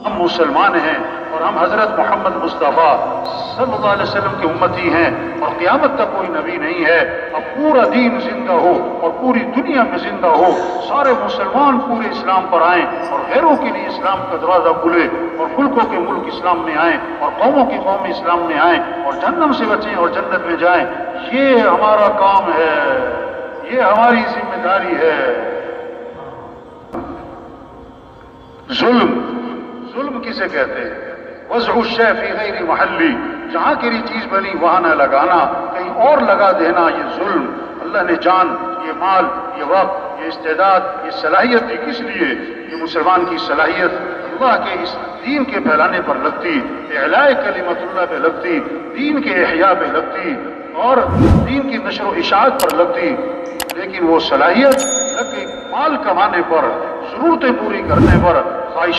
हम मुसलमान हैं और हम हजरत मोहम्मद मुस्तफ़ा सल्लल्लाहु अलैहि वसल्लम की उम्मती हैं और क़यामत तक कोई नबी नहीं है। अब पूरा दीन जिंदा हो और पूरी दुनिया में जिंदा हो, सारे मुसलमान पूरे इस्लाम पर आएँ और गैरों के लिए इस्लाम का दरवाज़ा खुले और मुल्कों के मुल्क इस्लाम में आएँ और कौमों की कौम इस्लाम में आएँ और जहन्नम से बचें और जन्नत में जाएँ। ये हमारा काम है, ये हमारी जिम्मेदारी है। जुल्म किसे कहते हैं? वज़उ शै फी गैरि महल्ली, जहां की चीज बनी वहां न लगाना, कहीं और लगा देना, ये जुल्म। अल्लाह ने जान, ये माल, ये वक्त, ये इस्तेदाद, ये सलाहियत दी किस लिए? ये मुसलमान की सलाहियत अल्लाह के इस दीन के फैलाने पर लगती, इलाए कलिमतुल्लाह पे लगती, दीन के इहया पे लगती और दीन की नशर व इशाअत पर लगती। लेकिन वो सलाहियत लग गई माल कमाने पर, जरूरतें पूरी करने पर, ख्वाहिश